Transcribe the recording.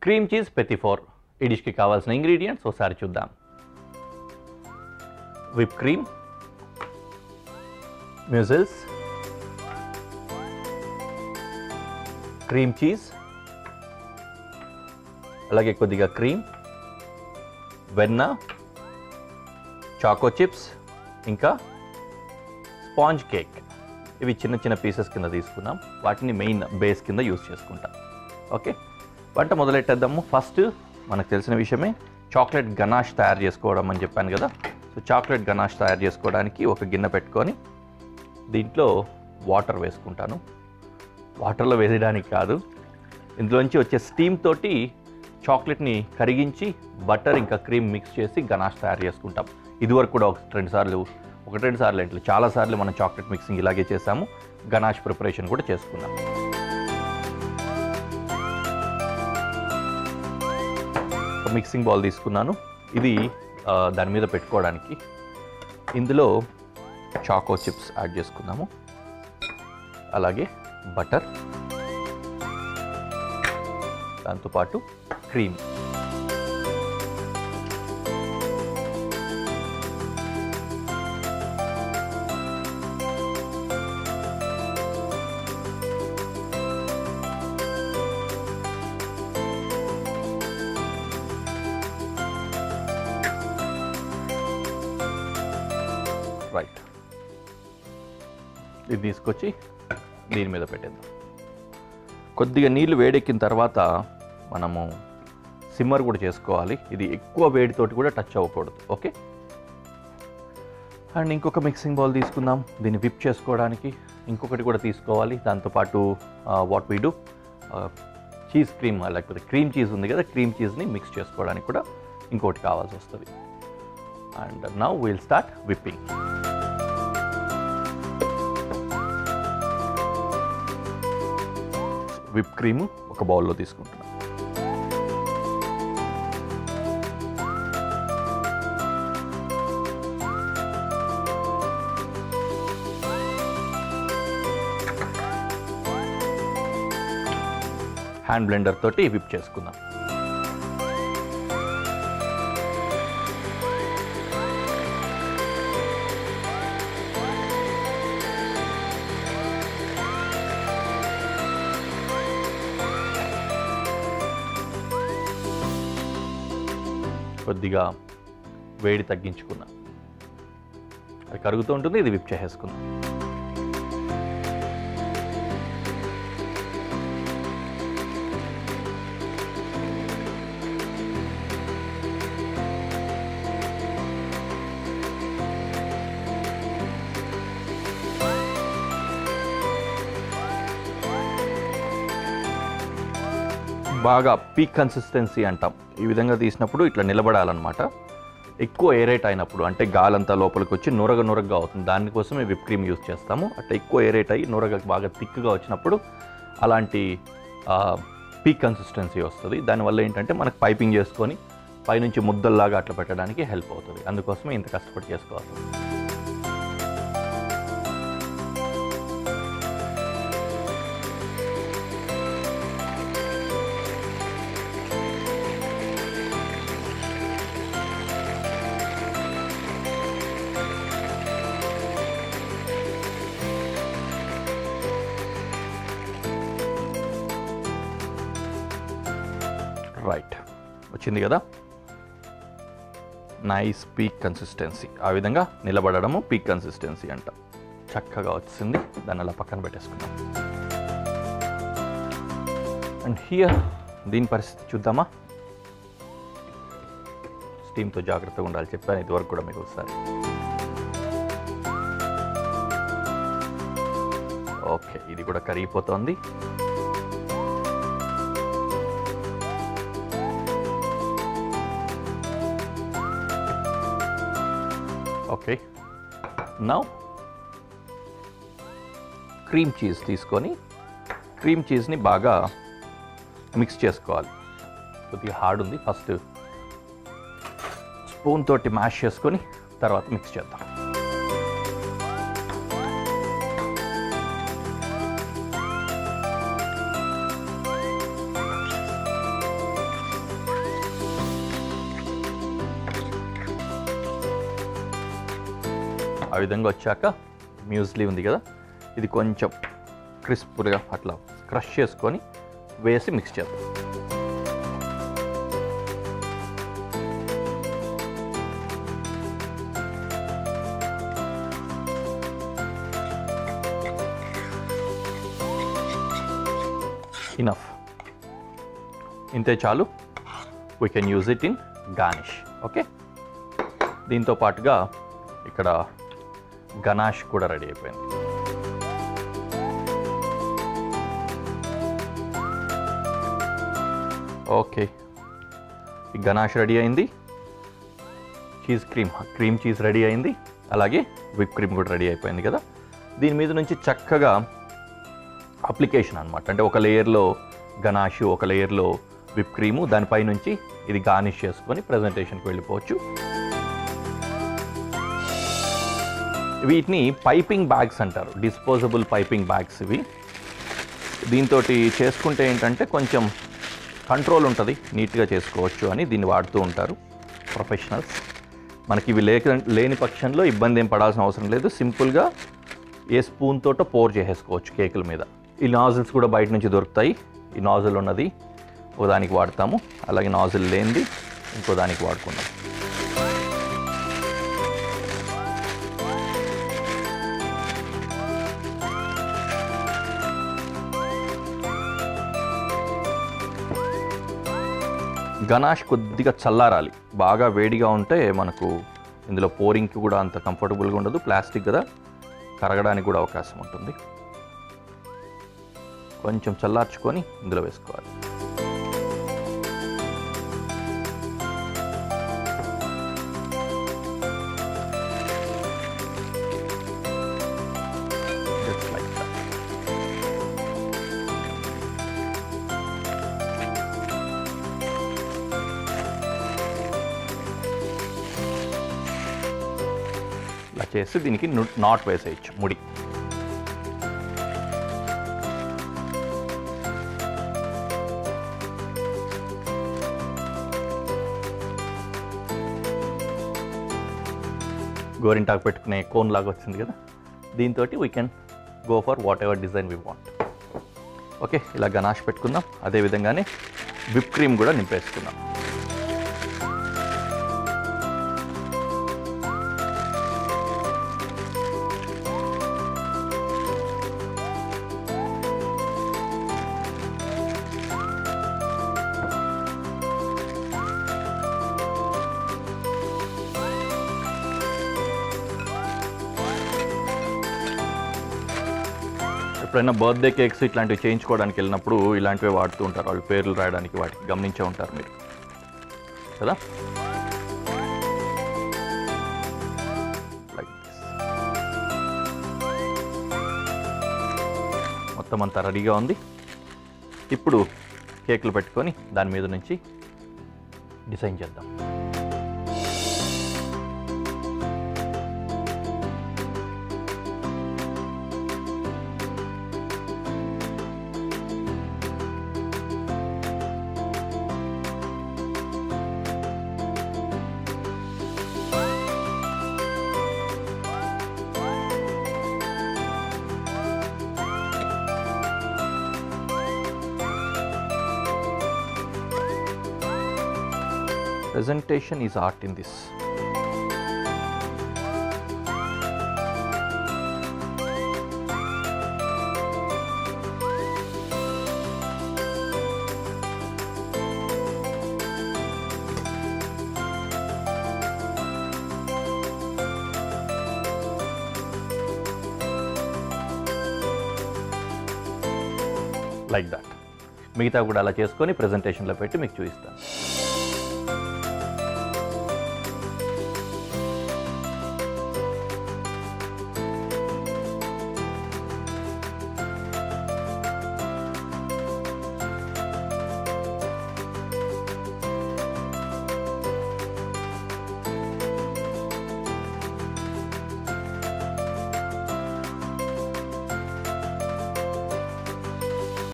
Cream cheese పెతి four ఈ డిష్కి కావాల్సిన ఇంగ్రీడియంట్స్ ఒకసారి చూద్దాం. విప్ క్రీమ్, మ్యూజిల్స్, క్రీమ్ చీజ్, అలాగే కొద్దిగా క్రీమ్, వెన్న, చాకో చిప్స్, ఇంకా స్పాంజ్ కేక్. ఇవి చిన్న చిన్న పీసెస్ కింద తీసుకున్నాం. వాటిని మెయిన్ బేస్ కింద యూజ్ చేసుకుంటాం. ఓకే, వంట మొదలెట్టేద్దాము. ఫస్ట్ మనకు తెలిసిన విషయమే చాక్లెట్ గనాష్ తయారు చేసుకోవడం అని చెప్పాను కదా. సో చాక్లెట్ గనాష్ తయారు చేసుకోవడానికి ఒక గిన్నె పెట్టుకొని దీంట్లో వాటర్ వేసుకుంటాను. వాటర్లో వేయడానికి కాదు, ఇందులోంచి వచ్చే స్టీమ్ తోటి చాక్లెట్ని కరిగించి బటర్ ఇంకా క్రీమ్ మిక్స్ చేసి గనాష్ తయారు చేసుకుంటాం. ఇదివరకు కూడా ఒకటి రెండు సార్లు ఏంటి చాలాసార్లు మనం చాక్లెట్ మిక్సింగ్ ఇలాగే చేసాము. గనాష్ ప్రిపరేషన్ కూడా చేసుకున్నాం. మిక్సింగ్ బౌల్ తీసుకున్నాను. ఇది దాని మీద పెట్టుకోవడానికి. ఇందులో చాకో చిప్స్ యాడ్ చేసుకుందాము, అలాగే బటర్, దాంతోపాటు క్రీమ్. రైట్, ఇది తీసుకొచ్చి దీని మీద పెట్టేద్దాం. కొద్దిగా నీళ్ళు వేడెక్కిన తర్వాత మనము సిమ్మర్ కూడా చేసుకోవాలి. ఇది ఎక్కువ వేడితోటి కూడా టచ్ అవ్వకూడదు. ఓకే, అండ్ ఇంకొక మిక్సింగ్ బౌల్ తీసుకుందాం దీన్ని విప్ చేసుకోవడానికి. ఇంకొకటి కూడా తీసుకోవాలి. దాంతోపాటు what we do, cheese cream లేకపోతే క్రీమ్ చీజ్ ఉంది కదా, క్రీమ్ చీజ్ని మిక్స్ చేసుకోవడానికి కూడా ఇంకోటి కావాల్సి వస్తుంది. And now will start whipping. Whip cream ఒక బౌల్లో తీసుకుంటున్నాను. హ్యాండ్ బ్లెండర్ తోటి విప్ చేసుకుందాం. కొద్దిగా వేడి తగ్గించుకున్నా, అది కరుగుతూ ఉంటుంది. ఇది విప్ చేసేసుకుందాం. బాగా పీక్ కన్సిస్టెన్సీ అంటాం. ఈ విధంగా తీసినప్పుడు ఇట్లా నిలబడాలన్నమాట. ఎక్కువ ఏరేట్ అయినప్పుడు అంటే గాలంతా లోపలికి వచ్చి నొరగగా అవుతుంది. దానికోసమే విప్ క్రీమ్ యూజ్ చేస్తాము. అట్లా ఎక్కువ ఏరేట్ అయ్యి నొరగ బాగా థిక్గా వచ్చినప్పుడు అలాంటి పీక్ కన్సిస్టెన్సీ వస్తుంది. దానివల్ల ఏంటంటే మనకు పైపింగ్ చేసుకొని పైనుంచి ముద్దల్లాగా అట్లా పెట్టడానికి హెల్ప్ అవుతుంది. అందుకోసమే ఇంత కష్టపడి చేసుకోవాలి. రైట్, వచ్చింది కదా నైస్ పీక్ కన్సిస్టెన్సీ. ఆ విధంగా నిలబడము పీక్ కన్సిస్టెన్సీ అంట. చక్కగా వచ్చింది. దాన్ని అలా పక్కన పెట్టేసుకుందాం. అండ్ హియర్ దీని పరిస్థితి చూద్దామా. స్టీమ్తో జాగ్రత్తగా ఉండాలి చెప్పాను ఇదివరకు కూడా మీకు ఒకసారి. ఓకే, ఇది కూడా కరిగిపోతుంది. ఓకే, నౌ క్రీమ్ చీజ్ తీసుకొని క్రీమ్ చీజ్ని బాగా మిక్స్ చేసుకోవాలి. కొద్దిగా హార్డ్ ఉంది. ఫస్ట్ స్పూన్ తోటి మ్యాష్ చేసుకొని తర్వాత మిక్స్ చేద్దాం. ఆ విధంగా వచ్చాక మ్యూస్లీ ఉంది కదా, ఇది కొంచెం క్రిస్ప్గా అట్లా క్రష్ చేసుకొని వేసి మిక్స్ చేద్దాం. ఇనఫ్, ఇంతే చాలు. We can use it in garnish. Okay, దీంతో పాటుగా ఇక్కడ గనాష్ కూడా రెడీ అయిపోయింది. ఓకే, ఈ గనాష్ రెడీ అయింది, చీజ్ క్రీమ్ చీజ్ రెడీ అయింది, అలాగే విప్ క్రీమ్ కూడా రెడీ అయిపోయింది కదా. దీని మీద నుంచి చక్కగా అప్లికేషన్ అనమాట, అంటే ఒక లేయర్లో గనాష్, ఒక లేయర్లో విప్ క్రీము, దానిపై నుంచి ఇది గార్నిష్ చేసుకొని ప్రజెంటేషన్కి వెళ్ళిపోవచ్చు. వీటిని పైపింగ్ బ్యాగ్స్ అంటారు, డిస్పోజబుల్ పైపింగ్ బ్యాగ్స్ ఇవి. దీంతో చేసుకుంటే ఏంటంటే కొంచెం కంట్రోల్ ఉంటుంది, నీట్గా చేసుకోవచ్చు అని దీన్ని వాడుతూ ఉంటారు ప్రొఫెషనల్స్. మనకి ఇవి లేని పక్షంలో ఇబ్బంది ఏం పడాల్సిన అవసరం లేదు, సింపుల్గా ఏ స్పూన్ తోటో పోర్ చేసేసుకోవచ్చు కేకుల మీద. ఈ నాజిల్స్ కూడా బయట నుంచి దొరుకుతాయి. ఈ నాజిల్ ఉన్నది ఓ దానికి వాడతాము, అలాగే నాజిల్ లేనిది ఇంకో దానికి వాడుకుందాం. గనాష్ కొద్దిగా చల్లారాలి, బాగా వేడిగా ఉంటే మనకు ఇందులో పోరింగ్కి కూడా అంత కంఫర్టబుల్గా ఉండదు, ప్లాస్టిక్ కదా, కరగడానికి కూడా అవకాశం ఉంటుంది. కొంచెం చల్లార్చుకొని ఇందులో వేసుకోవాలి. ఇలా చేసి దీనికి నాట్ వేసేయచ్చు, ముడి. గోరింటాకు పెట్టుకునే కోన్ లాగా వచ్చింది కదా, దీంతో we can go for what ever design we want. Okay, ఇలా గనాష్ పెట్టుకుందాం. అదేవిధంగానే విప్ క్రీమ్ కూడా నింపేసుకుందాం. ఎప్పుడైనా బర్త్డే కేక్స్ ఇట్లాంటివి చేయించుకోవడానికి వెళ్ళినప్పుడు ఇలాంటివి వాడుతూ ఉంటారు, వాళ్ళు పేర్లు రాయడానికి, వాటికి గమనించే ఉంటారు మీరు కదా. మొత్తం అంతా రెడీగా ఉంది. ఇప్పుడు కేకులు పెట్టుకొని దాని మీద నుంచి డిజైన్ చేద్దాం. Presentation is art in this. Like that. మిగతా కూడా అలా చేసుకొని ప్రెజెంటేషన్లో పెట్టి మీకు చూపిస్తాను.